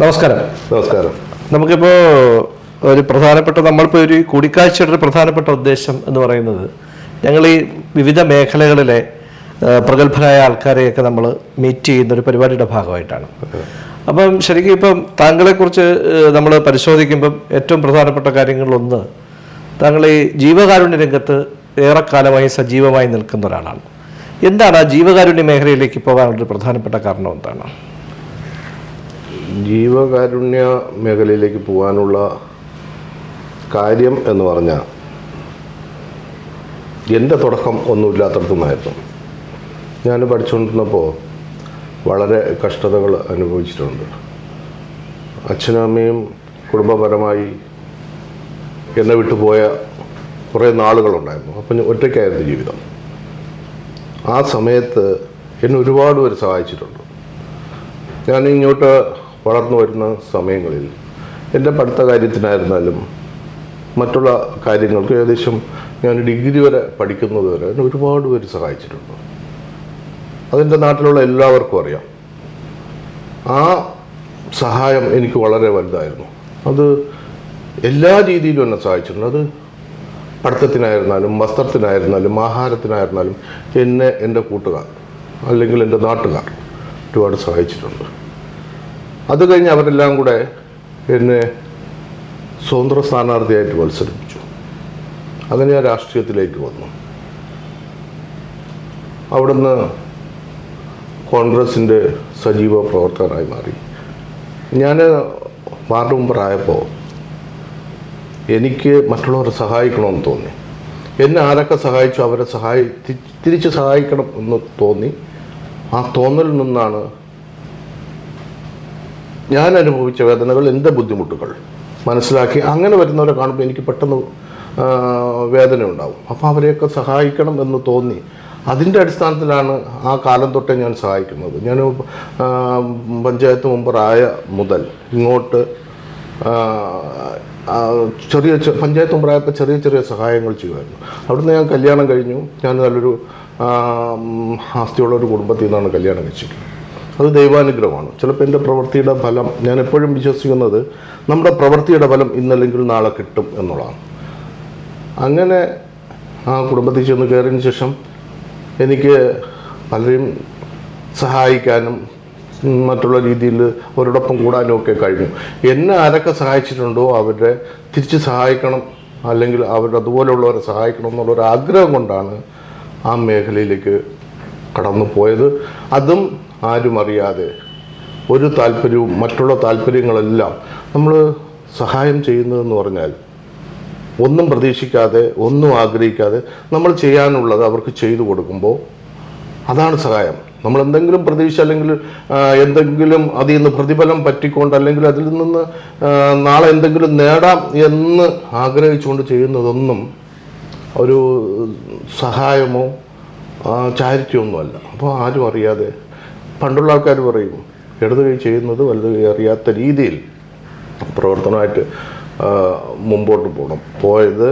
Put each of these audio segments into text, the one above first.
നമസ്കാരം. നമസ്കാരം. നമുക്കിപ്പോൾ ഒരു പ്രധാനപ്പെട്ട നമ്മളിപ്പോൾ ഒരു കൂടിക്കാഴ്ചയുടെ ഒരു പ്രധാനപ്പെട്ട ഉദ്ദേശം എന്ന് പറയുന്നത് ഞങ്ങൾ ഈ വിവിധ മേഖലകളിലെ പ്രഗത്ഭരായ ആൾക്കാരെയൊക്കെ നമ്മൾ മീറ്റ് ചെയ്യുന്ന ഒരു പരിപാടിയുടെ ഭാഗമായിട്ടാണ്. അപ്പം ശരിക്കും ഇപ്പം താങ്കളെക്കുറിച്ച് നമ്മൾ പരിശോധിക്കുമ്പം ഏറ്റവും പ്രധാനപ്പെട്ട കാര്യങ്ങളിലൊന്ന് താങ്കൾ ഈ ജീവകാരുണ്യ രംഗത്ത് ഏറെക്കാലമായി സജീവമായി നിൽക്കുന്ന ഒരാളാണ്. എന്താണ് ആ ജീവകാരുണ്യ മേഖലയിലേക്ക് പോകാനുള്ളൊരു പ്രധാനപ്പെട്ട കാരണം എന്താണ്? ജീവകാരുണ്യ മേഖലയിലേക്ക് പോകാനുള്ള കാര്യം എന്ന് പറഞ്ഞാൽ എൻ്റെ തുടക്കം ഒന്നുമില്ലാത്തടത്തുനിന്നായിരുന്നു. ഞാൻ പഠിച്ചുകൊണ്ടിരുന്നപ്പോൾ വളരെ കഷ്ടതകൾ അനുഭവിച്ചിട്ടുണ്ട്. അച്ഛനും അമ്മയും കുടുംബപരമായി എന്നെ വിട്ടുപോയ കുറേ നാളുകളുണ്ടായിരുന്നു. അപ്പം ഒറ്റയ്ക്കായിരുന്നു ജീവിതം. ആ സമയത്ത് എന്നെ ഒരുപാട് പേര് സഹായിച്ചിട്ടുണ്ട്. ഞാൻ ഇങ്ങോട്ട് വളർന്നു വരുന്ന സമയങ്ങളിൽ എൻ്റെ പഠിത്ത കാര്യത്തിനായിരുന്നാലും മറ്റുള്ള കാര്യങ്ങൾക്ക് ഏകദേശം ഞാൻ ഡിഗ്രി വരെ പഠിക്കുന്നത് വരെ എന്നെ ഒരുപാട് പേര് സഹായിച്ചിട്ടുണ്ട്. അതെൻ്റെ നാട്ടിലുള്ള എല്ലാവർക്കും അറിയാം. ആ സഹായം എനിക്ക് വളരെ വലുതായിരുന്നു. അത് എല്ലാ രീതിയിലും എന്നെ സഹായിച്ചിട്ടുണ്ട്. അത് പഠിത്തത്തിനായിരുന്നാലും വസ്ത്രത്തിനായിരുന്നാലും ആഹാരത്തിനായിരുന്നാലും എന്നെ എൻ്റെ കൂട്ടുകാർ അല്ലെങ്കിൽ എൻ്റെ നാട്ടുകാർ ഒരുപാട് സഹായിച്ചിട്ടുണ്ട്. അത് കഴിഞ്ഞ് അവരെല്ലാം കൂടെ എന്നെ സ്വതന്ത്ര സ്ഥാനാർത്ഥിയായിട്ട് മത്സരിപ്പിച്ചു. അങ്ങനെ ഞാൻ രാഷ്ട്രീയത്തിലേക്ക് വന്നു. അവിടുന്ന് കോൺഗ്രസിൻ്റെ സജീവ പ്രവർത്തകനായി മാറി. ഞാൻ വാർഡ് മെമ്പറായപ്പോൾ എനിക്ക് മറ്റുള്ളവരെ സഹായിക്കണമെന്ന് തോന്നി. എന്നെ ആരൊക്കെ സഹായിച്ചു അവരെ തിരിച്ച് സഹായിക്കണം എന്ന് തോന്നി. ആ തോന്നലിൽ നിന്നാണ് ഞാൻ അനുഭവിച്ച വേദനകൾ, എൻ്റെ ബുദ്ധിമുട്ടുകൾ മനസ്സിലാക്കി അങ്ങനെ വരുന്നവരെ കാണുമ്പോൾ എനിക്ക് പെട്ടെന്ന് വേദന ഉണ്ടാവും. അപ്പോൾ അവരെയൊക്കെ സഹായിക്കണം എന്ന് തോന്നി. അതിൻ്റെ അടിസ്ഥാനത്തിലാണ് ആ കാലം തൊട്ടേ ഞാൻ സഹായിക്കുന്നത്. ഞാൻ പഞ്ചായത്ത് മെമ്പറായ മുതൽ ഇങ്ങോട്ട് പഞ്ചായത്ത് മെമ്പറായപ്പോൾ ചെറിയ ചെറിയ സഹായങ്ങൾ ചെയ്യുമായിരുന്നു. അവിടുന്ന് ഞാൻ കല്യാണം കഴിഞ്ഞു. ഞാൻ നല്ലൊരു ആസ്തിയുള്ള ഒരു കുടുംബത്തിൽ നിന്നാണ് കല്യാണം കഴിച്ചിരിക്കുന്നത്. അത് ദൈവാനുഗ്രഹമാണ്. ചിലപ്പോൾ എൻ്റെ പ്രവൃത്തിയുടെ ഫലം, ഞാൻ എപ്പോഴും വിശ്വസിക്കുന്നത് നമ്മുടെ പ്രവൃത്തിയുടെ ഫലം ഇന്നല്ലെങ്കിൽ നാളെ കിട്ടും എന്നുള്ളതാണ്. അങ്ങനെ ആ കുടുംബത്തിൽ ചെന്ന് കയറിയതിന് ശേഷം എനിക്ക് പലരെയും സഹായിക്കാനും മറ്റുള്ള രീതിയിൽ അവരോടൊപ്പം കൂടാനും ഒക്കെ കഴിഞ്ഞു. എന്നെ ആരൊക്കെ സഹായിച്ചിട്ടുണ്ടോ അവരെ തിരിച്ച് സഹായിക്കണം, അല്ലെങ്കിൽ അതുപോലെയുള്ളവരെ സഹായിക്കണം എന്നുള്ളൊരു ആഗ്രഹം കൊണ്ടാണ് ആ മേഖലയിലേക്ക് കടന്നു പോയത്. അതും ആരും അറിയാതെ ഒരു താല്പര്യവും മറ്റുള്ള താല്പര്യങ്ങളെല്ലാം നമ്മൾ സഹായം ചെയ്യുന്നതെന്ന് പറഞ്ഞാൽ ഒന്നും പ്രതീക്ഷിക്കാതെ ഒന്നും ആഗ്രഹിക്കാതെ നമ്മൾ ചെയ്യാനുള്ളത് അവർക്ക് ചെയ്തു കൊടുക്കുമ്പോൾ അതാണ് സഹായം. നമ്മൾ എന്തെങ്കിലും പ്രതീക്ഷ അല്ലെങ്കിൽ എന്തെങ്കിലും അതിൽ നിന്ന് പ്രതിഫലം പറ്റിക്കൊണ്ട് അല്ലെങ്കിൽ അതിൽ നിന്ന് നാളെ എന്തെങ്കിലും നേടാം എന്ന് ആഗ്രഹിച്ചുകൊണ്ട് ചെയ്യുന്നതൊന്നും ഒരു സഹായമോ ചാരിറ്റിയോ ഒന്നുമല്ല. അപ്പോൾ ആരും അറിയാതെ പണ്ടുള്ള ആൾക്കാർ പറയും ഇടത് കൈ ചെയ്യുന്നത് വലത് കൈ അറിയാത്ത രീതിയിൽ പ്രവർത്തനമായിട്ട് മുമ്പോട്ട് പോയത്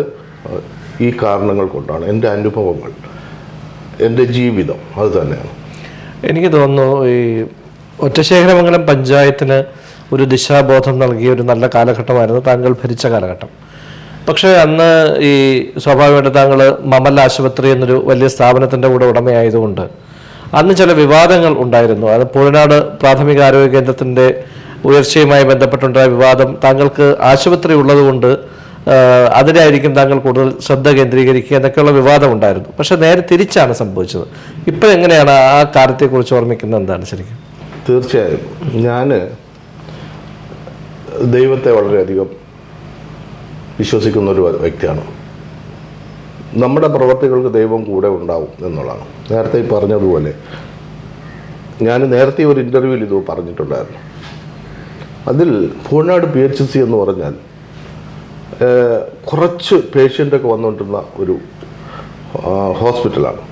ഈ കാരണങ്ങൾ കൊണ്ടാണ്. എൻ്റെ അനുഭവങ്ങൾ, എൻ്റെ ജീവിതം അത് തന്നെയാണ്. എനിക്ക് തോന്നുന്നു ഈ ഒറ്റശേഖരമംഗലം പഞ്ചായത്തിന് ഒരു ദിശാബോധം നൽകിയ ഒരു നല്ല കാലഘട്ടമായിരുന്നു താങ്കൾ ഭരിച്ച കാലഘട്ടം. പക്ഷേ അന്ന് ഈ സ്വാഭാവികമായിട്ട് താങ്കൾ മമൽ ആശുപത്രി എന്നൊരു വലിയ സ്ഥാപനത്തിൻ്റെ കൂടെ ഉടമയായതുകൊണ്ട് അന്ന് ചില വിവാദങ്ങൾ ഉണ്ടായിരുന്നു. അത് പൂഴനാട് പ്രാഥമിക ആരോഗ്യ കേന്ദ്രത്തിൻ്റെ ഉയർച്ചയുമായി ബന്ധപ്പെട്ടുണ്ടായ വിവാദം, താങ്കൾക്ക് ആശുപത്രി ഉള്ളതുകൊണ്ട് അതിനായിരിക്കും താങ്കൾ കൂടുതൽ ശ്രദ്ധ കേന്ദ്രീകരിക്കുക എന്നൊക്കെയുള്ള വിവാദം ഉണ്ടായിരുന്നു. പക്ഷെ നേരെ തിരിച്ചാണ് സംഭവിച്ചത്. ഇപ്പോൾ എങ്ങനെയാണ് ആ കാര്യത്തെക്കുറിച്ച് ഓർമ്മിക്കുന്നത്? എന്താണ് ശരിക്കും? തീർച്ചയായും ഞാൻ ദൈവത്തെ വളരെയധികം വിശ്വസിക്കുന്ന ഒരു വ്യക്തിയാണ്. നമ്മുടെ പ്രവർത്തികൾക്ക് ദൈവം കൂടെ ഉണ്ടാവും എന്നുള്ളതാണ്. നേരത്തെ ഈ പറഞ്ഞതുപോലെ ഞാൻ നേരത്തെ ഒരു ഇൻ്റർവ്യൂവിൽ ഇത് പറഞ്ഞിട്ടുണ്ടായിരുന്നു. അതിൽ പൂഴനാട് PHC എന്ന് പറഞ്ഞാൽ കുറച്ച് പേഷ്യൻ്റൊക്കെ വന്നുകൊണ്ടിരുന്ന ഒരു ഹോസ്പിറ്റലാണ്.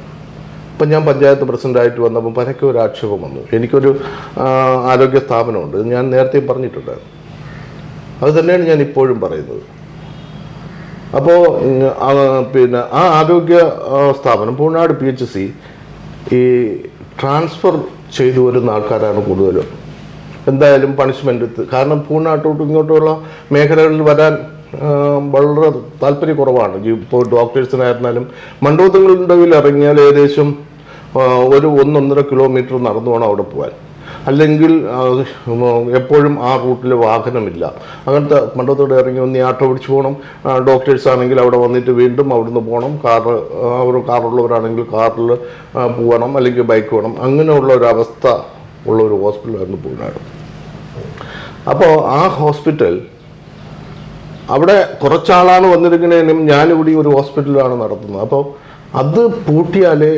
ഇപ്പം ഞാൻ പഞ്ചായത്ത് പ്രസിഡൻ്റായിട്ട് വന്നപ്പോൾ പരക്കെ ഒരു ആക്ഷേപം വന്നു. എനിക്കൊരു ആരോഗ്യ സ്ഥാപനമുണ്ട്, ഞാൻ നേരത്തെ പറഞ്ഞിട്ടുണ്ടായിരുന്നു. അത് തന്നെയാണ് ഞാൻ ഇപ്പോഴും പറയുന്നത്. അപ്പോൾ പിന്നെ ആ ആരോഗ്യ സ്ഥാപനം പൂഴനാട് PHC ഈ ട്രാൻസ്ഫർ ചെയ്തു വരുന്ന ആൾക്കാരാണ് കൂടുതലും. എന്തായാലും പണിഷ്മെൻറ്റ്, കാരണം പൂർണ്ണമായിട്ടോട്ടും ഇങ്ങോട്ടുള്ള മേഖലകളിൽ വരാൻ വളരെ താല്പര്യക്കുറവാണ്. ഇപ്പോൾ ഡോക്ടേഴ്സിനായിരുന്നാലും മണ്ഡപങ്ങളുടെ ഇറങ്ങിയാൽ ഏകദേശം ഒരു 1-1.5 കിലോമീറ്റർ നടന്നു വേണം അവിടെ പോകാൻ. അല്ലെങ്കിൽ എപ്പോഴും ആ റൂട്ടിൽ വാഹനമില്ല. അങ്ങനത്തെ മണ്ഡപത്തോടെ ഇറങ്ങി ഒന്ന് ആട്ടോ പിടിച്ച് പോകണം. ഡോക്ടേഴ്സ് ആണെങ്കിൽ അവിടെ വന്നിട്ട് വീണ്ടും അവിടുന്ന് പോകണം. കാറുള്ളവരാണെങ്കിൽ കാറിൽ പോകണം, അല്ലെങ്കിൽ ബൈക്ക് വേണം. അങ്ങനെയുള്ള ഒരു അവസ്ഥ ഉള്ള ഒരു ഹോസ്പിറ്റലായിരുന്നു പൂനാട്. അപ്പോൾ ആ ഹോസ്പിറ്റൽ അവിടെ കുറച്ചാളാണ് വന്നിരിക്കുന്നതിനും ഞാനിവിടെ ഒരു ഹോസ്പിറ്റലാണ് നടത്തുന്നത്. അപ്പോൾ അത് പൂട്ടിയാലേ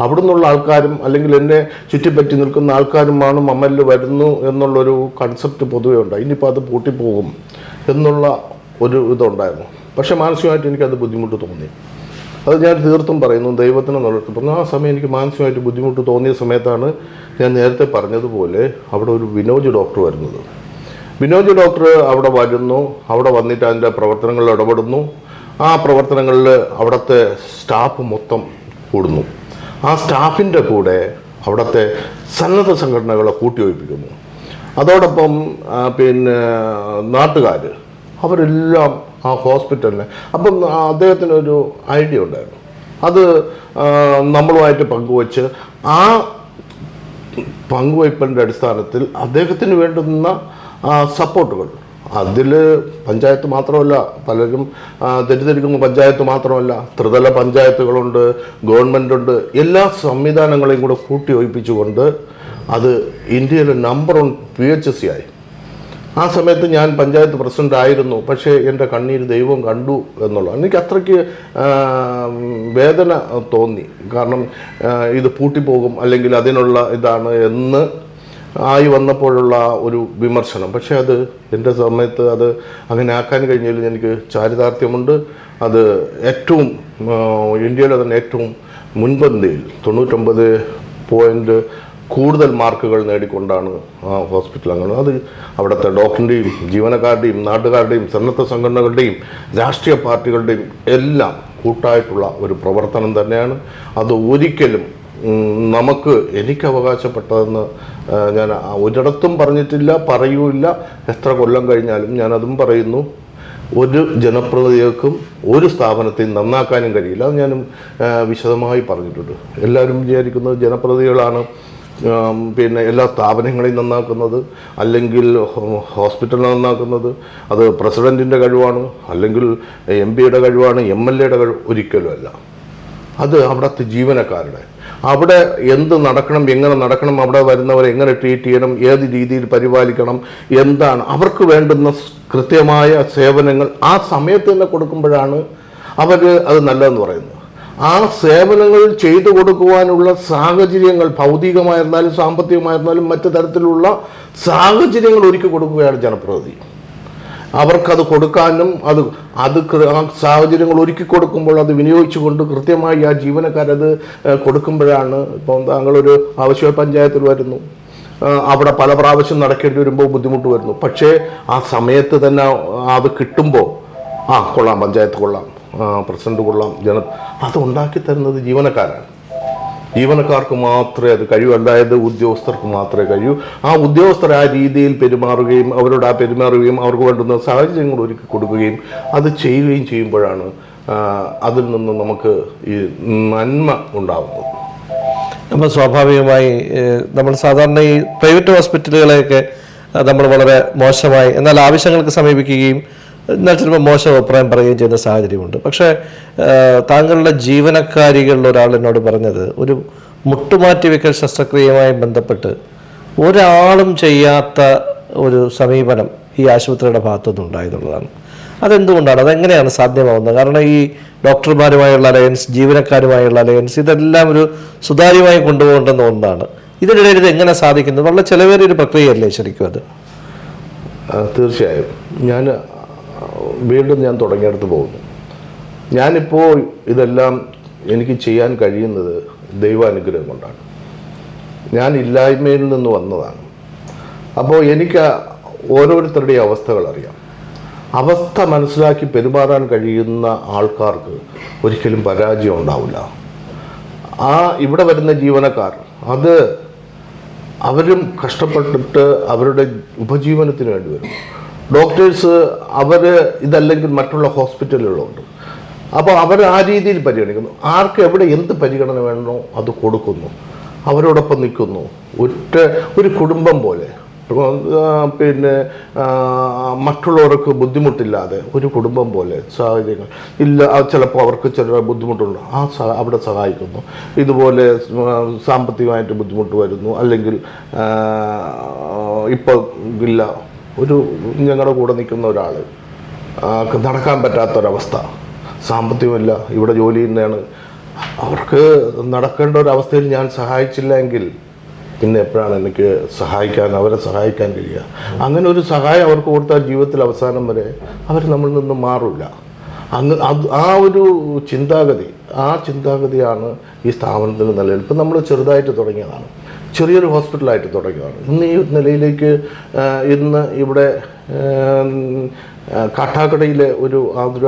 അവിടെ നിന്നുള്ള ആൾക്കാരും അല്ലെങ്കിൽ എന്നെ ചുറ്റിപ്പറ്റി നിൽക്കുന്ന ആൾക്കാരുമാണ് മമ്മലിൽ വരുന്നു എന്നുള്ളൊരു കൺസെപ്റ്റ് പൊതുവേ ഉണ്ടായി. ഇനിയിപ്പോൾ അത് പൂട്ടിപ്പോകും എന്നുള്ള ഒരു ഇതുണ്ടായിരുന്നു. പക്ഷേ മാനസികമായിട്ട് എനിക്കത് ബുദ്ധിമുട്ട് തോന്നി. അത് ഞാൻ തീർത്തും പറയുന്നു, ദൈവത്തിന് നടത്തുന്നു. ആ സമയം എനിക്ക് മാനസികമായിട്ട് ബുദ്ധിമുട്ട് തോന്നിയ സമയത്താണ് ഞാൻ നേരത്തെ പറഞ്ഞതുപോലെ അവിടെ ഒരു വിനോജ് ഡോക്ടർ വരുന്നത്. വിനോജ് ഡോക്ടർ അവിടെ വരുന്നു, അവിടെ വന്നിട്ട് അതിൻ്റെ പ്രവർത്തനങ്ങളിൽ ഇടപെടുന്നു. ആ പ്രവർത്തനങ്ങളിൽ അവിടുത്തെ സ്റ്റാഫ് മൊത്തം കൂടുന്നു. ആ സ്റ്റാഫിൻ്റെ കൂടെ അവിടുത്തെ സന്നദ്ധ സംഘടനകളെ കൂട്ടിയൊഴിപ്പിക്കുന്നു. അതോടൊപ്പം പിന്നെ നാട്ടുകാർ അവരെല്ലാം ആ ഹോസ്പിറ്റലിനെ. അപ്പം അദ്ദേഹത്തിനൊരു ഐഡിയ ഉണ്ടായിരുന്നു. അത് നമ്മളുമായിട്ട് പങ്കുവച്ച് ആ പങ്കുവയ്പ്പിൻ്റെ അടിസ്ഥാനത്തിൽ അദ്ദേഹത്തിന് വേണ്ടുന്ന സപ്പോർട്ടുകൾ, അതിൽ പഞ്ചായത്ത് മാത്രമല്ല, പലരും തെറ്റിദ്ധരിക്കുന്ന പഞ്ചായത്ത് മാത്രമല്ല, ത്രിതല പഞ്ചായത്തുകളുണ്ട്, ഗവൺമെൻറ്റുണ്ട്, എല്ലാ സംവിധാനങ്ങളെയും കൂടെ കൂട്ടിയൊഴിപ്പിച്ചുകൊണ്ട് അത് ഇന്ത്യയിലെ നമ്പർ 1 PHC ആയി. ആ സമയത്ത് ഞാൻ പഞ്ചായത്ത് പ്രസിഡന്റ് ആയിരുന്നു. പക്ഷേ എൻ്റെ കണ്ണീര് ദൈവം കണ്ടു എന്നുള്ളത് എനിക്ക് അത്രയ്ക്ക് വേദന തോന്നി. കാരണം ഇത് പൂട്ടിപ്പോകും അല്ലെങ്കിൽ അതിനുള്ള ഇതാണ് എന്ന് ആയി വന്നപ്പോഴുള്ള ഒരു വിമർശനം. പക്ഷേ അത് എൻ്റെ സമയത്ത് അത് അങ്ങനെ ആക്കാൻ കഴിഞ്ഞതിൽ എനിക്ക് ചാരിതാർത്ഥ്യമുണ്ട്. അത് ഏറ്റവും ഇന്ത്യയിലെ തന്നെ ഏറ്റവും മുൻപന്തിയിൽ 99 പോയിൻ്റ് കൂടുതൽ മാർക്കുകൾ നേടിക്കൊണ്ടാണ് ആ ഹോസ്പിറ്റൽ അങ്ങനെ. അത് അവിടുത്തെ ഡോക്ടറിൻ്റെയും ജീവനക്കാരുടെയും നാട്ടുകാരുടെയും സന്നദ്ധ സംഘടനകളുടെയും രാഷ്ട്രീയ പാർട്ടികളുടെയും എല്ലാം കൂട്ടായിട്ടുള്ള ഒരു പ്രവർത്തനം തന്നെയാണ്. അത് ഒരിക്കലും എനിക്ക് അവകാശപ്പെട്ടതെന്ന് ഞാൻ ഒരിടത്തും പറഞ്ഞിട്ടില്ല, പറയൂല്ല. എത്ര കൊല്ലം കഴിഞ്ഞാലും ഞാനതും പറയുന്നു, ഒരു ജനപ്രതിനിധികൾക്കും ഒരു സ്ഥാപനത്തെയും നന്നാക്കാനും കഴിയില്ല. അത് ഞാനും വിശദമായി പറഞ്ഞിട്ടുണ്ട്. എല്ലാവരും വിചാരിക്കുന്നത് ജനപ്രതിനിധികളാണ് പിന്നെ എല്ലാ സ്ഥാപനങ്ങളെയും നന്നാക്കുന്നത്, അല്ലെങ്കിൽ ഹോസ്പിറ്റൽ നന്നാക്കുന്നത്. അത് പ്രസിഡൻറ്റിൻ്റെ കഴിവാണ്, അല്ലെങ്കിൽ MP-യുടെ കഴിവാണ്, MLA-യുടെ കഴിവ്. ഒരിക്കലും അല്ല. അത് അവിടുത്തെ ജീവനക്കാരുടെ, അവിടെ എന്ത് നടക്കണം, എങ്ങനെ നടക്കണം, അവിടെ വരുന്നവരെ എങ്ങനെ ട്രീറ്റ് ചെയ്യണം, ഏത് രീതിയിൽ പരിപാലിക്കണം, എന്താണ് അവർക്ക് വേണ്ടുന്ന കൃത്യമായ സേവനങ്ങൾ ആ സമയത്ത് തന്നെ കൊടുക്കുമ്പോഴാണ് അവർ അത് നല്ലതെന്ന് പറയുന്നത്. ആ സേവനങ്ങൾ ചെയ്തു കൊടുക്കുവാനുള്ള സാഹചര്യങ്ങൾ ഭൗതികമായിരുന്നാലും സാമ്പത്തികമായിരുന്നാലും മറ്റു തരത്തിലുള്ള സാഹചര്യങ്ങൾ ഒരുക്കി കൊടുക്കുകയാണ് ജനപ്രതിനിധി. അവർക്കത് കൊടുക്കാനും അത് ആ സാഹചര്യങ്ങൾ ഒരുക്കി കൊടുക്കുമ്പോൾ അത് വിനിയോഗിച്ചുകൊണ്ട് കൃത്യമായി ആ ജീവനക്കാരത് കൊടുക്കുമ്പോഴാണ്. ഇപ്പം താങ്കളൊരു ആവശ്യ പഞ്ചായത്തിൽ വരുന്നു, അവിടെ പല പ്രാവശ്യം നടക്കേണ്ടി വരുമ്പോൾ ബുദ്ധിമുട്ട് വരുന്നു. പക്ഷേ ആ സമയത്ത് തന്നെ അത് കിട്ടുമ്പോൾ കൊള്ളാം, പഞ്ചായത്ത് കൊള്ളാം, പ്രസിഡന്റ് കൊള്ളാം, അത് ഉണ്ടാക്കി തരുന്നത് ജീവനക്കാരാണ്. ജീവനക്കാർക്ക് മാത്രമേ അത് കഴിയൂ, അതായത് ഉദ്യോഗസ്ഥർക്ക് മാത്രമേ കഴിയൂ. ആ ഉദ്യോഗസ്ഥർ ആ രീതിയിൽ പെരുമാറുകയും അവരോട് പെരുമാറുകയും അവർക്ക് വേണ്ടുന്ന സാഹചര്യങ്ങൾ ഒരുക്കി കൊടുക്കുകയും അത് ചെയ്യുകയും ചെയ്യുമ്പോഴാണ് അതിൽ നിന്ന് നമുക്ക് ഈ നന്മ ഉണ്ടാകുന്നത്. അപ്പോൾ സ്വാഭാവികമായി നമ്മൾ സാധാരണ ഈ പ്രൈവറ്റ് ഹോസ്പിറ്റലുകളെയൊക്കെ നമ്മൾ വളരെ മോശമായി, എന്നാൽ ആവശ്യങ്ങൾക്ക് സമീപിക്കുകയും എന്നാൽ ചിലപ്പോൾ മോശം അഭിപ്രായം പറയുകയും ചെയ്യുന്ന സാഹചര്യമുണ്ട്. പക്ഷേ താങ്കളുടെ ജീവനക്കാരികളിൽ ഒരാൾ എന്നോട് പറഞ്ഞത്, ഒരു മുട്ടുമാറ്റിവെക്കൽ ശസ്ത്രക്രിയയുമായി ബന്ധപ്പെട്ട് ഒരാളും ചെയ്യാത്ത ഒരു സമീപനം ഈ ആശുപത്രിയുടെ ഭാഗത്തുനിന്ന് ഉണ്ടായെന്നുള്ളതാണ്. അതെന്തുകൊണ്ടാണ്, അതെങ്ങനെയാണ് സാധ്യമാവുന്നത്? കാരണം ഈ ഡോക്ടർമാരുമായുള്ള അലയൻസ്, ജീവനക്കാരുമായുള്ള അലയൻസ്, ഇതെല്ലാം ഒരു സുതാര്യമായി കൊണ്ടുപോകേണ്ടുന്ന ഒന്നാണ്. ഇതിനിടയിൽ ഇത് എങ്ങനെ സാധിക്കുന്നത്? വളരെ ചിലവേറിയൊരു പ്രക്രിയയല്ലേ ശരിക്കും അത്? തീർച്ചയായും. വീണ്ടും ഞാൻ തുടങ്ങിയെടുത്ത് പോകുന്നു. ഞാനിപ്പോൾ ഇതെല്ലാം എനിക്ക് ചെയ്യാൻ കഴിയുന്നത് ദൈവാനുഗ്രഹം കൊണ്ടാണ്. ഞാൻ ഇല്ലായ്മയിൽ നിന്ന് വന്നതാണ്. അപ്പോൾ എനിക്ക് ഓരോരുത്തരുടെയും അവസ്ഥകൾ അറിയാം. അവസ്ഥ മനസ്സിലാക്കി പെരുമാറാൻ കഴിയുന്ന ആൾക്കാർക്ക് ഒരിക്കലും പരാജയം ഉണ്ടാവില്ല. ഇവിടെ വരുന്ന ജീവനക്കാർ അത് അവരും കഷ്ടപ്പെട്ടിട്ട് അവരുടെ ഉപജീവനത്തിന് വേണ്ടി വരും. ഡോക്ടേഴ്സ് അവർ ഇതല്ലെങ്കിൽ മറ്റുള്ള ഹോസ്പിറ്റലുകളുണ്ട്. അപ്പോൾ അവർ ആ രീതിയിൽ പരിഗണിക്കുന്നു. ആർക്ക് എവിടെ എന്ത് പരിഗണന വേണമോ അത് കൊടുക്കുന്നു, അവരോടൊപ്പം നിൽക്കുന്നു. ഒരു കുടുംബം പോലെ, പിന്നെ മറ്റുള്ളവർക്ക് ബുദ്ധിമുട്ടില്ലാതെ ഒരു കുടുംബം പോലെ സാഹചര്യങ്ങൾ ഇല്ല. ചിലപ്പോൾ അവർക്ക് ചില ബുദ്ധിമുട്ടുണ്ട്, അവിടെ സഹായിക്കുന്നു. ഇതുപോലെ സാമ്പത്തികമായിട്ട് ബുദ്ധിമുട്ട് വരുന്നു, അല്ലെങ്കിൽ ഇപ്പോൾ ഇല്ല, ഞങ്ങളുടെ കൂടെ നിൽക്കുന്ന ഒരാൾ നടക്കാൻ പറ്റാത്തൊരവസ്ഥ, സാമ്പത്തികമില്ല, ഇവിടെ ജോലി ചെയ്യുന്നതാണ്, അവർക്ക് നടക്കേണ്ട ഒരവസ്ഥയിൽ ഞാൻ സഹായിച്ചില്ല എങ്കിൽ പിന്നെ എപ്പോഴാണ് എനിക്ക് അവരെ സഹായിക്കാൻ കഴിയുക? അങ്ങനെ ഒരു സഹായം അവർക്ക് കൊടുത്താൽ ജീവിതത്തിൽ അവസാനം വരെ അവർ നമ്മളിൽ നിന്ന് മാറില്ല. ആ ഒരു ചിന്താഗതിയാണ് ഈ സ്ഥാപനത്തിന് നിലനിൽപ്പ്. നമ്മൾ ചെറുതായിട്ട് തുടങ്ങിയതാണ്, ചെറിയൊരു ഹോസ്പിറ്റലായിട്ട് തുടങ്ങിയതാണ്. ഇന്ന് ഈ നിലയിലേക്ക് ഇന്ന് ഇവിടെ കാട്ടാക്കടയിലെ ഒരു ആതുര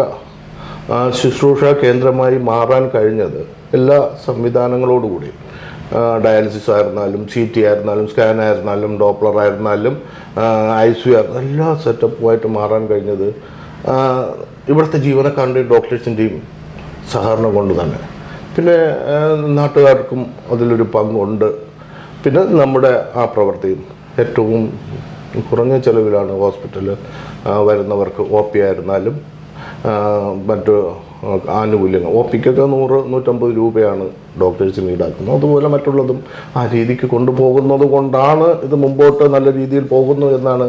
ശുശ്രൂഷ കേന്ദ്രമായി മാറാൻ കഴിഞ്ഞത് എല്ലാ സംവിധാനങ്ങളോടുകൂടി, ഡയാലിസിസ് ആയിരുന്നാലും CT ആയിരുന്നാലും സ്കാൻ ആയിരുന്നാലും ഡോപ്ലർ ആയിരുന്നാലും ICU ആയിരുന്നാലും എല്ലാ സെറ്റപ്പുമായിട്ട് മാറാൻ കഴിഞ്ഞത് ഇവിടുത്തെ ജീവനക്കാരുടെയും ഡോക്ടേഴ്സിൻ്റെയും സഹകരണം കൊണ്ട് തന്നെ. പിന്നെ നാട്ടുകാർക്കും അതിലൊരു പങ്കുണ്ട്. പിന്നെ നമ്മുടെ ആ പ്രവൃത്തിയും ഏറ്റവും കുറഞ്ഞ ചിലവിലാണ് ഹോസ്പിറ്റലിൽ വരുന്നവർക്ക് OP ആയിരുന്നാലും മറ്റ് ആനുകൂല്യങ്ങൾ. OPക്കൊക്കെ 100-150 രൂപയാണ് ഡോക്ടേഴ്സിന് ഈടാക്കുന്നത്. അതുപോലെ മറ്റുള്ളതും ആ രീതിക്ക് കൊണ്ടുപോകുന്നത് കൊണ്ടാണ് ഇത് മുമ്പോട്ട് നല്ല രീതിയിൽ പോകുന്നു എന്നാണ്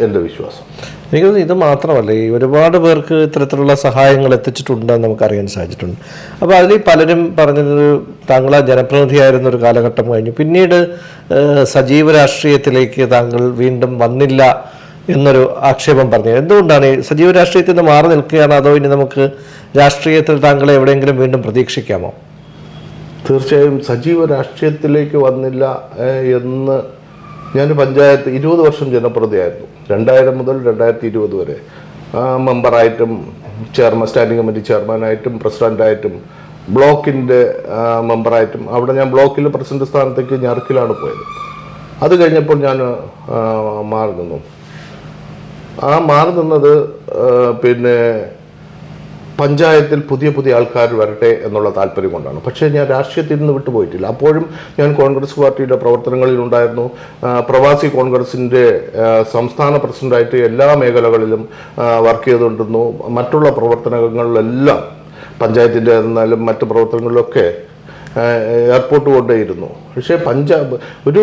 എൻ്റെ വിശ്വാസം. എനിക്ക് തോന്നുന്നു ഇത് മാത്രമല്ല, ഈ ഒരുപാട് പേർക്ക് ഇത്തരത്തിലുള്ള സഹായങ്ങൾ എത്തിച്ചിട്ടുണ്ടെന്ന് നമുക്കറിയാൻ സാധിച്ചിട്ടുണ്ട്. അപ്പോൾ അതിൽ പലരും പറഞ്ഞത് താങ്കൾ ജനപ്രതിനിധിയായിരുന്ന ഒരു കാലഘട്ടം കഴിഞ്ഞു, പിന്നീട് സജീവ രാഷ്ട്രീയത്തിലേക്ക് താങ്കൾ വീണ്ടും വന്നില്ല എന്നൊരു ആക്ഷേപം പറഞ്ഞു. എന്തുകൊണ്ടാണ് ഈ സജീവ രാഷ്ട്രീയത്തിൽ നിന്ന് മാറി നിൽക്കുകയാണ്, അതോ ഇനി നമുക്ക് രാഷ്ട്രീയത്തിൽ താങ്കളെ എവിടെയെങ്കിലും വീണ്ടും പ്രതീക്ഷിക്കാമോ? തീർച്ചയായും സജീവ രാഷ്ട്രീയത്തിലേക്ക് വന്നില്ല എന്ന് ഞാൻ പഞ്ചായത്ത് 20 വർഷം ജനപ്രതിയായിരുന്നു. 2000 മുതൽ 2020 വരെ മെമ്പറായിട്ടും സ്റ്റാൻഡിംഗ് കമ്മിറ്റി ചെയർമാനായിട്ടും പ്രസിഡൻ്റായിട്ടും ബ്ലോക്കിൻ്റെ മെമ്പറായിട്ടും. അവിടെ ഞാൻ ബ്ലോക്കിൽ പ്രസിഡന്റ് സ്ഥാനത്തേക്ക് ഞറുക്കിലാണ് പോയത്. അത് കഴിഞ്ഞപ്പോൾ ഞാൻ മാറി നിന്നു. മാറി നിന്നത് പിന്നെ പഞ്ചായത്തിൽ പുതിയ ആൾക്കാർ വരട്ടെ എന്നുള്ള താല്പര്യം കൊണ്ടാണ്. പക്ഷേ ഞാൻ രാഷ്ട്രീയത്തിൽ നിന്ന് വിട്ടുപോയിട്ടില്ല. അപ്പോഴും ഞാൻ കോൺഗ്രസ് പാർട്ടിയുടെ പ്രവർത്തനങ്ങളിലുണ്ടായിരുന്നു. പ്രവാസി കോൺഗ്രസിൻ്റെ സംസ്ഥാന പ്രസിഡൻ്റായിട്ട് എല്ലാ മേഖലകളിലും വർക്ക് ചെയ്തുകൊണ്ടിരുന്നു. മറ്റുള്ള പ്രവർത്തനങ്ങളിലെല്ലാം പഞ്ചായത്തിൻ്റെ ആയിരുന്നാലും മറ്റു പ്രവർത്തനങ്ങളിലൊക്കെ എയർപോർട്ട് കൊണ്ടേയിരുന്നു. പക്ഷേ ഒരു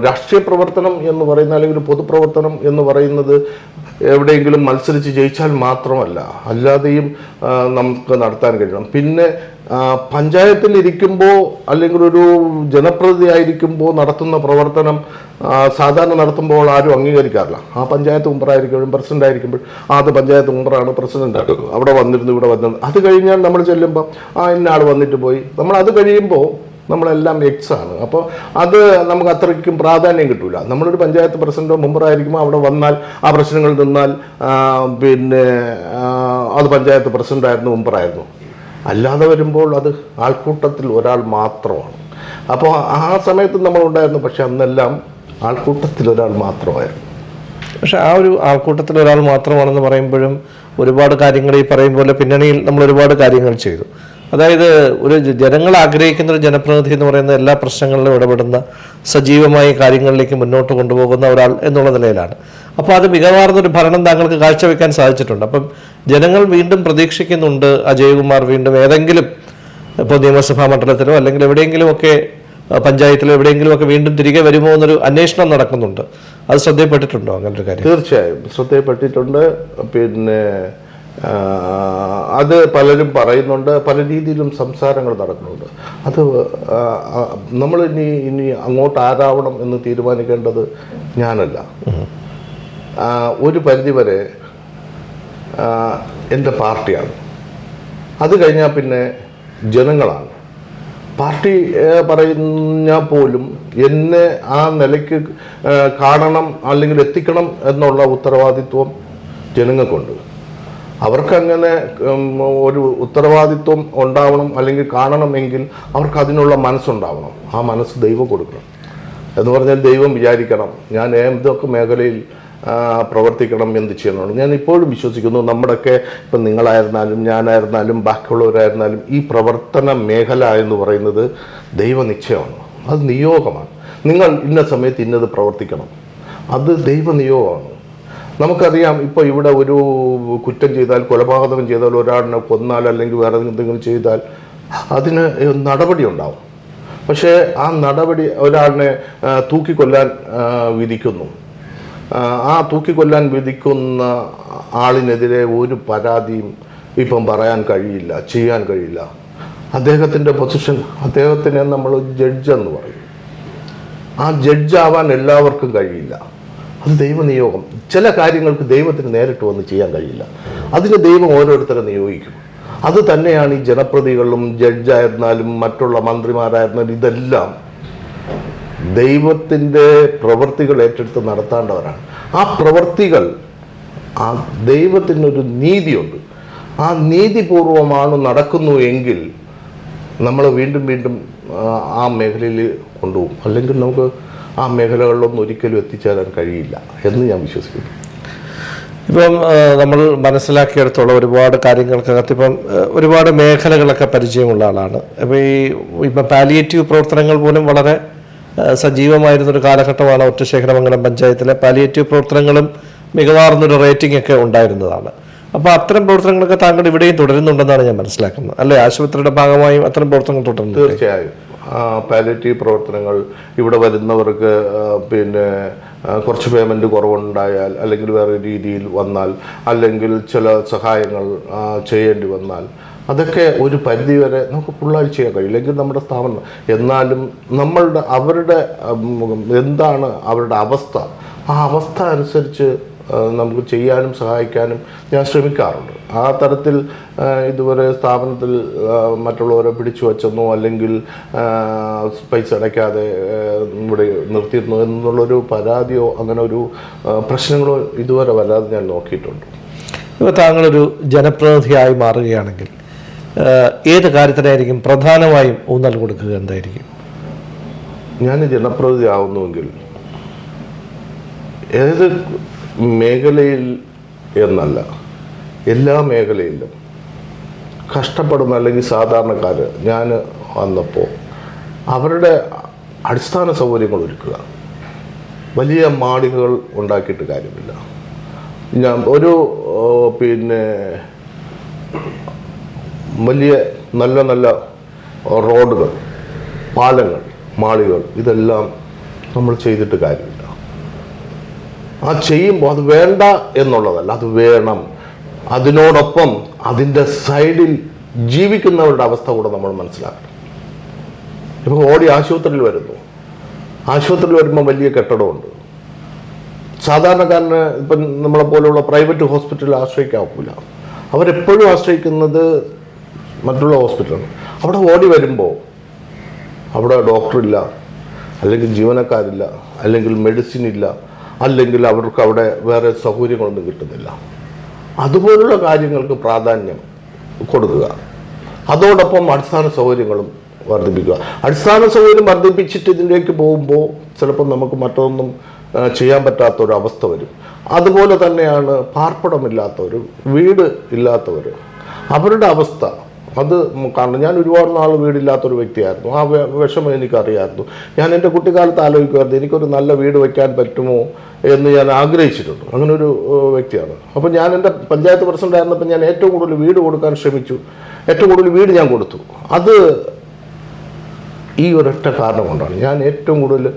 രാഷ്ട്രീയ പ്രവർത്തനം എന്ന് പറയുന്ന, അല്ലെങ്കിൽ ഒരു പൊതുപ്രവർത്തനം എന്ന് പറയുന്നത് എവിടെയെങ്കിലും മത്സരിച്ച് ജയിച്ചാൽ മാത്രമല്ല, അല്ലാതെയും നമുക്ക് നടത്താൻ കഴിയണം. പിന്നെ പഞ്ചായത്തിൽ ഇരിക്കുമ്പോൾ അല്ലെങ്കിൽ ഒരു ജനപ്രതിനിധിയായിരിക്കുമ്പോൾ നടത്തുന്ന പ്രവർത്തനം സാധാരണ നടത്തുമ്പോൾ ആരും അംഗീകരിക്കാറില്ല. ആ പഞ്ചായത്ത് മെമ്പറായിരിക്കുമ്പോഴും പ്രസിഡന്റ് ആയിരിക്കുമ്പോൾ അത് പഞ്ചായത്ത് മെമ്പറാണ്, പ്രസിഡന്റ് അവിടെ വന്നിരുന്നു, ഇവിടെ വന്നിരുന്നു. അത് കഴിഞ്ഞാൽ നമ്മൾ ചെല്ലുമ്പോൾ ഇന്ന ആൾ വന്നിട്ട് പോയി. നമ്മൾ അത് കഴിയുമ്പോൾ നമ്മളെല്ലാം ആണ്. അപ്പോൾ അത് നമുക്ക് അത്രയ്ക്കും പ്രാധാന്യം കിട്ടില്ല. നമ്മളൊരു പഞ്ചായത്ത് പ്രസിഡന്റോ മെമ്പറായിരിക്കുമ്പോൾ അവിടെ വന്നാൽ ആ പ്രശ്നങ്ങൾ നിന്നാൽ പിന്നെ അത് പഞ്ചായത്ത് പ്രസിഡന്റായിരുന്നു, മെമ്പറായിരുന്നു. അല്ലാതെ വരുമ്പോൾ അത് ആൾക്കൂട്ടത്തിൽ ഒരാൾ മാത്രമാണ്. അപ്പോൾ ആ സമയത്ത് നമ്മളുണ്ടായിരുന്നു. പക്ഷെ അന്നെല്ലാം ആൾക്കൂട്ടത്തിൽ ഒരാൾ മാത്രമായിരുന്നു. പക്ഷെ ആ ഒരു ആൾക്കൂട്ടത്തിൽ ഒരാൾ മാത്രമാണെന്ന് പറയുമ്പോഴും ഒരുപാട് കാര്യങ്ങൾ ഈ പറയും പോലെ പിന്നണിയിൽ നമ്മൾ ഒരുപാട് കാര്യങ്ങൾ ചെയ്തു. അതായത് ഒരു ജനങ്ങൾ ആഗ്രഹിക്കുന്ന ഒരു ജനപ്രതിനിധി എന്ന് പറയുന്ന എല്ലാ പ്രശ്നങ്ങളിലും ഇടപെടുന്ന, സജീവമായി കാര്യങ്ങളിലേക്ക് മുന്നോട്ട് കൊണ്ടുപോകുന്ന ഒരാൾ എന്നുള്ള നിലയിലാണ്. അപ്പോൾ അത് മികവാർന്നൊരു ഭരണം താങ്കൾക്ക് കാഴ്ചവെക്കാൻ സാധിച്ചിട്ടുണ്ട്. അപ്പം ജനങ്ങൾ വീണ്ടും പ്രതീക്ഷിക്കുന്നുണ്ട് അജയ്കുമാർ വീണ്ടും ഏതെങ്കിലും ഇപ്പോൾ നിയമസഭാ മണ്ഡലത്തിലോ അല്ലെങ്കിൽ എവിടെയെങ്കിലുമൊക്കെ പഞ്ചായത്തിലോ എവിടെയെങ്കിലുമൊക്കെ വീണ്ടും തിരികെ വരുമോ എന്നൊരു അന്വേഷണം നടക്കുന്നുണ്ട്. അത് ശ്രദ്ധയിൽപ്പെട്ടിട്ടുണ്ടോ അങ്ങനൊരു കാര്യം? തീർച്ചയായും ശ്രദ്ധയിൽപ്പെട്ടിട്ടുണ്ട്. പിന്നെ അത് പലരും പറയുന്നുണ്ട്, പല രീതിയിലും സംസാരങ്ങൾ നടക്കുന്നുണ്ട്. അത് നമ്മൾ ഇനി അങ്ങോട്ട് ആരാവണം എന്ന് തീരുമാനിക്കേണ്ടത് ഞാനല്ല. ഒരു പരിധിവരെ എൻ്റെ പാർട്ടിയാണ്. അത് കഴിഞ്ഞാൽ പിന്നെ ജനങ്ങളാണ്. പാർട്ടി പറഞ്ഞാൽ പോലും എന്നെ ആ നിലയ്ക്ക് കാണണം അല്ലെങ്കിൽ എത്തിക്കണം എന്നുള്ള ഉത്തരവാദിത്വം ജനങ്ങൾക്കുണ്ട്. അവർക്കങ്ങനെ ഒരു ഉത്തരവാദിത്വം ഉണ്ടാവണം അല്ലെങ്കിൽ കാണണമെങ്കിൽ അവർക്ക് അതിനുള്ള മനസ്സുണ്ടാവണം. ആ മനസ്സ് ദൈവം കൊടുക്കണം. എന്ന് പറഞ്ഞാൽ ദൈവം വിചാരിക്കണം ഞാൻ ഏതൊക്കെ മേഖലയിൽ പ്രവർത്തിക്കണം, എന്ത് ചെയ്യണം. ഞാൻ ഇപ്പോഴും വിശ്വസിക്കുന്നു നമ്മുടെയൊക്കെ ഇപ്പം നിങ്ങളായിരുന്നാലും ഞാനായിരുന്നാലും ബാക്കിയുള്ളവരായിരുന്നാലും ഈ പ്രവർത്തന മേഖല എന്ന് പറയുന്നത് ദൈവനിശ്ചയമാണ്, അത് നിയോഗമാണ്. നിങ്ങൾ ഇന്ന സമയത്ത് ഇന്നത് പ്രവർത്തിക്കണം, അത് ദൈവനിയോഗമാണ്. നമുക്കറിയാം ഇപ്പോൾ ഇവിടെ ഒരു കുറ്റം ചെയ്താൽ, കൊലപാതകം ചെയ്താൽ, ഒരാളിനെ കൊന്നാൽ അല്ലെങ്കിൽ വേറെ എന്തെങ്കിലും ചെയ്താൽ അതിന് നടപടി ഉണ്ടാവും. പക്ഷേ ആ നടപടി ഒരാളിനെ തൂക്കിക്കൊല്ലാൻ വിധിക്കുന്നു. ആ തൂക്കിക്കൊല്ലാൻ വിധിക്കുന്ന ആളിനെതിരെ ഒരു പരാതിയും ഇപ്പം പറയാൻ കഴിയില്ല, ചെയ്യാൻ കഴിയില്ല. അദ്ദേഹത്തിൻ്റെ പൊസിഷൻ, അദ്ദേഹത്തിനെ നമ്മൾ ജഡ്ജെന്ന് പറയും. ആ ജഡ്ജാവാൻ എല്ലാവർക്കും കഴിയില്ല, അത് ദൈവനിയോഗം. ചില കാര്യങ്ങൾക്ക് ദൈവത്തിന് നേരിട്ട് വന്ന് ചെയ്യാൻ കഴിയില്ല, അതിന് ദൈവം ഓരോരുത്തരെ നിയോഗിക്കും. അത് തന്നെയാണ് ഈ ജനപ്രതികളും ജഡ്ജായിരുന്നാലും മറ്റുള്ള മന്ത്രിമാരായിരുന്നാലും ഇതെല്ലാം ദൈവത്തിൻ്റെ പ്രവൃത്തികൾ ഏറ്റെടുത്ത് നടത്തേണ്ടവരാണ്. ആ പ്രവൃത്തികൾ, ആ ദൈവത്തിനൊരു നീതിയുണ്ട്, ആ നീതിപൂർവമാണ് നടക്കുന്നു എങ്കിൽ നമ്മൾ വീണ്ടും വീണ്ടും ആ മേഖലയിൽ കൊണ്ടുപോകും. അല്ലെങ്കിൽ നമുക്ക് ആ മേഖലകളിലൊന്നും ഒരിക്കലും എത്തിച്ചേരാൻ കഴിയില്ല എന്ന് ഞാൻ വിശ്വസിക്കുന്നു. ഇപ്പം നമ്മൾ മനസ്സിലാക്കിയെടുത്തോളം ഒരുപാട് കാര്യങ്ങൾക്കകത്ത് ഇപ്പം ഒരുപാട് മേഖലകളൊക്കെ പരിചയമുള്ള ആളാണ്. അപ്പോൾ ഇപ്പം പാലിയേറ്റീവ് പ്രവർത്തനങ്ങൾ പോലും വളരെ സജീവമായിരുന്നൊരു കാലഘട്ടമാണ് ഒറ്റശേഖരമംഗലം പഞ്ചായത്തിലെ. പാലിയേറ്റീവ് പ്രവർത്തനങ്ങളും മികവാർന്നൊരു റേറ്റിംഗ് ഒക്കെ ഉണ്ടായിരുന്നതാണ്. അപ്പോൾ അത്തരം പ്രവർത്തനങ്ങളൊക്കെ താങ്കൾ ഇവിടെയും തുടരുന്നുണ്ടെന്നാണ് ഞാൻ മനസ്സിലാക്കുന്നത്, അല്ലേ? ആശുപത്രിയുടെ ഭാഗമായും അത്തരം പ്രവർത്തനങ്ങൾ തുടരുന്നു. തീർച്ചയായും പാലിയേറ്റീവ് പ്രവർത്തനങ്ങൾ ഇവിടെ വരുന്നവർക്ക് പിന്നെ കുറച്ച് പേയ്മെൻറ്റ് കുറവുണ്ടായാൽ, അല്ലെങ്കിൽ വേറെ രീതിയിൽ വന്നാൽ, അല്ലെങ്കിൽ ചില സഹായങ്ങൾ ചെയ്യേണ്ടി വന്നാൽ അതൊക്കെ ഒരു പരിധിവരെ നമുക്ക് ഫുള്ളായി ചെയ്യാൻ കഴിയും. അല്ലെങ്കിൽ നമ്മുടെ സ്ഥാപനം എന്നാലും അവരുടെ എന്താണ് അവരുടെ അവസ്ഥ, ആ അവസ്ഥ അനുസരിച്ച് നമുക്ക് ചെയ്യാനും സഹായിക്കാനും ഞാൻ ശ്രമിക്കാറുണ്ട്. ആ തരത്തിൽ ഇതുവരെ സ്ഥാപനത്തിൽ മറ്റുള്ളവരെ പിടിച്ചു വച്ചെന്നോ അല്ലെങ്കിൽ പൈസ അടയ്ക്കാതെ ഇവിടെ നിർത്തിയിരുന്നോ എന്നുള്ളൊരു പരാതിയോ അങ്ങനെ ഒരു പ്രശ്നങ്ങളോ ഇതുവരെ വരാതെ ഞാൻ നോക്കിയിട്ടുണ്ട്. ഇപ്പോൾ താങ്കളൊരു ജനപ്രതിനിധിയായി മാറുകയാണെങ്കിൽ ഏത് കാര്യത്തിനായിരിക്കും പ്രധാനമായും ഊന്നൽ കൊടുക്കുക? എന്തായിരിക്കും? ഞാൻ ജനപ്രതിനിധി ആവുന്നുവെങ്കിൽ ഏത് മേഖലയിൽ എന്നല്ല, എല്ലാ മേഖലയിലും കഷ്ടപ്പെടുന്ന അല്ലെങ്കിൽ സാധാരണക്കാർ ഞാൻ വന്നപ്പോൾ അവരുടെ അടിസ്ഥാന സൗകര്യങ്ങൾ ഒരുക്കുക. വലിയ മാളികകൾ ഉണ്ടാക്കിയിട്ട് കാര്യമില്ല. ഞാൻ ഒരു പിന്നെ വലിയ നല്ല നല്ല റോഡുകൾ, പാലങ്ങൾ, മാളികകൾ ഇതെല്ലാം നമ്മൾ ചെയ്തിട്ട് കാര്യമില്ല. ആ ചെയ്യുമ്പോൾ അത് വേണ്ട എന്നുള്ളതല്ല, അത് വേണം. അതിനോടൊപ്പം അതിൻ്റെ സൈഡിൽ ജീവിക്കുന്നവരുടെ അവസ്ഥ കൂടെ നമ്മൾ മനസ്സിലാക്കണം. ഇപ്പോൾ ഓടി ആശുപത്രിയിൽ വരുന്നു, ആശുപത്രിയിൽ വരുമ്പോൾ വലിയ കെട്ടിടമുണ്ട്. സാധാരണക്കാരന് ഇപ്പം നമ്മളെപ്പോലുള്ള പ്രൈവറ്റ് ഹോസ്പിറ്റലിൽ ആശ്രയിക്കാവില്ല. അവരെപ്പോഴും ആശ്രയിക്കുന്നത് മറ്റുള്ള ഹോസ്പിറ്റലാണ്. അവിടെ ഓടി വരുമ്പോൾ അവിടെ ഡോക്ടറില്ല, അല്ലെങ്കിൽ ജീവനക്കാരില്ല, അല്ലെങ്കിൽ മെഡിസിൻ ഇല്ല, അല്ലെങ്കിൽ അവർക്ക് അവിടെ വേറെ സൗകര്യങ്ങളൊന്നും കിട്ടുന്നില്ല. അതുപോലുള്ള കാര്യങ്ങൾക്ക് പ്രാധാന്യം കൊടുക്കുക. അതോടൊപ്പം അടിസ്ഥാന സൗകര്യങ്ങളും വർദ്ധിപ്പിക്കുക. അടിസ്ഥാന സൗകര്യം വർദ്ധിപ്പിച്ചിട്ട് ഇതിലേക്ക് പോകുമ്പോൾ ചിലപ്പോൾ നമുക്ക് മറ്റൊന്നും ചെയ്യാൻ പറ്റാത്തൊരവസ്ഥ വരും. അതുപോലെ തന്നെയാണ് പാർപ്പിടമില്ലാത്തവർ, വീട് ഇല്ലാത്തവർ, അവരുടെ അവസ്ഥ. അത് കാരണം ഞാൻ ഒരുപാട് നാൾ വീടില്ലാത്തൊരു വ്യക്തിയായിരുന്നു. ആ വിഷമം എനിക്കറിയാമായിരുന്നു. ഞാൻ എൻ്റെ കുട്ടിക്കാലത്ത് ആലോചിക്കുമായിരുന്നു എനിക്കൊരു നല്ല വീട് വയ്ക്കാൻ പറ്റുമോ എന്ന് ഞാൻ ആഗ്രഹിച്ചിട്ടുണ്ട്. അങ്ങനെ ഒരു വ്യക്തിയാണ്. അപ്പോൾ ഞാൻ എൻ്റെ പഞ്ചായത്ത് പ്രസിഡന്റ് ആയിരുന്നപ്പോൾ ഞാൻ ഏറ്റവും കൂടുതൽ വീട് കൊടുക്കാൻ ശ്രമിച്ചു. ഏറ്റവും കൂടുതൽ വീട് ഞാൻ കൊടുത്തു. അത് ഈ ഒരൊറ്റ കാരണം കൊണ്ടാണ്. ഞാൻ ഏറ്റവും കൂടുതൽ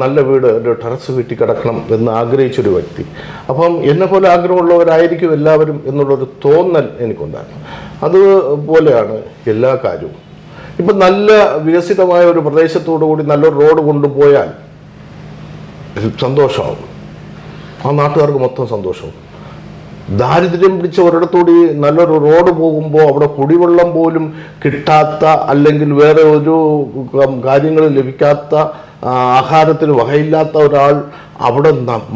നല്ല വീട്, ഒരു ടെറസ് വീട്ടിൽ കിടക്കണം എന്ന് ആഗ്രഹിച്ചൊരു വ്യക്തി. അപ്പം എന്നെപ്പോലെ ആഗ്രഹമുള്ളവരായിരിക്കും എല്ലാവരും എന്നുള്ളൊരു തോന്നൽ എനിക്കുണ്ടായിരുന്നു. അതുപോലെയാണ് എല്ലാ കാര്യവും. ഇപ്പം നല്ല വികസിതമായ ഒരു പ്രദേശത്തോടു കൂടി നല്ലൊരു റോഡ് കൊണ്ടുപോയാൽ സന്തോഷമാവും, ആ നാട്ടുകാർക്ക് മൊത്തം സന്തോഷവും. ദാരിദ്ര്യം പിടിച്ച ഒരിടത്തോടി നല്ലൊരു റോഡ് പോകുമ്പോൾ അവിടെ കുടിവെള്ളം പോലും കിട്ടാത്ത, അല്ലെങ്കിൽ വേറെ ഒരു കാര്യങ്ങൾ ലഭിക്കാത്ത, ആഹാരത്തിന് വകയില്ലാത്ത ഒരാൾ അവിടെ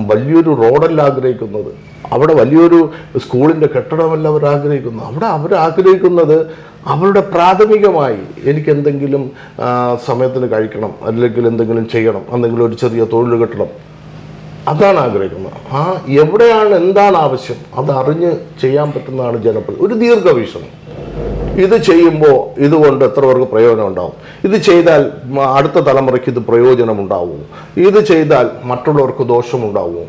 വലിയൊരു റോഡല്ല ആഗ്രഹിക്കുന്നത്, അവിടെ വലിയൊരു സ്കൂളിൻ്റെ കെട്ടിടമല്ല അവർ ആഗ്രഹിക്കുന്നു. അവിടെ അവർ ആഗ്രഹിക്കുന്നത് അവരുടെ പ്രാഥമികമായി എനിക്ക് എന്തെങ്കിലും സമയത്തിന് കഴിക്കണം, അല്ലെങ്കിൽ എന്തെങ്കിലും ചെയ്യണം, എന്തെങ്കിലും ഒരു ചെറിയ തൊഴിൽ കിട്ടണം, അതാണ് ആഗ്രഹിക്കുന്നത്. എവിടെയാണ് എന്താണ് ആവശ്യം അത് അറിഞ്ഞ് ചെയ്യാൻ പറ്റുന്നതാണ് ജനപ്രതി. ഒരു ദീർഘവീക്ഷണം. ഇത് ചെയ്യുമ്പോൾ ഇതുകൊണ്ട് എത്ര പേർക്ക് പ്രയോജനം ഉണ്ടാവും, ഇത് ചെയ്താൽ അടുത്ത തലമുറയ്ക്ക് ഇത് പ്രയോജനമുണ്ടാവും, ഇത് ചെയ്താൽ മറ്റുള്ളവർക്ക് ദോഷമുണ്ടാവും,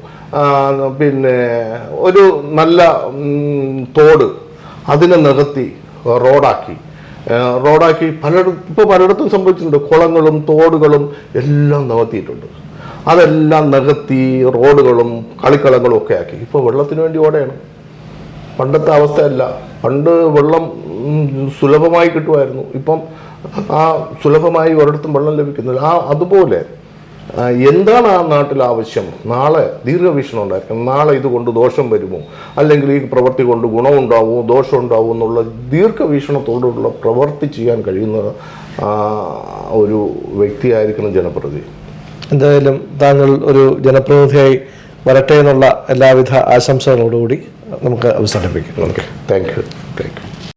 പിന്നെ ഒരു നല്ല തോട് അതിനെ നികത്തി റോഡാക്കി പലയിടത്തും സംഭവിച്ചിട്ടുണ്ട്. കുളങ്ങളും തോടുകളും എല്ലാം നികത്തിയിട്ടുണ്ട്. അതെല്ലാം നികത്തി റോഡുകളും കളിക്കളങ്ങളും ഒക്കെ ആക്കി. ഇപ്പോൾ വെള്ളത്തിന് വേണ്ടി ഓടയാണ്. പണ്ടത്തെ അവസ്ഥയല്ല. പണ്ട് വെള്ളം സുലഭമായി കിട്ടുമായിരുന്നു. ഇപ്പം സുലഭമായി ഒരിടത്തും വെള്ളം ലഭിക്കുന്നില്ല. അതുപോലെ എന്താണ് ആ നാട്ടിൽ ആവശ്യം, നാളെ ദീർഘവീക്ഷണം ഉണ്ടായിരിക്കണം. നാളെ ഇതുകൊണ്ട് ദോഷം വരുമോ, അല്ലെങ്കിൽ ഈ പ്രവൃത്തി കൊണ്ട് ഗുണമുണ്ടാവുമോ ദോഷം ഉണ്ടാവുമോ എന്നുള്ള ദീർഘവീക്ഷണത്തോടുള്ള പ്രവൃത്തി ചെയ്യാൻ കഴിയുന്ന ഒരു വ്യക്തിയായിരിക്കണം ജനപ്രതിനിധി. എന്തായാലും താങ്കൾ ഒരു ജനപ്രതിനിധിയായി വരട്ടെ എന്നുള്ള എല്ലാവിധ ആശംസകളോടുകൂടി നമുക്ക് അവസാനിപ്പിക്കാം. Okay, thank you.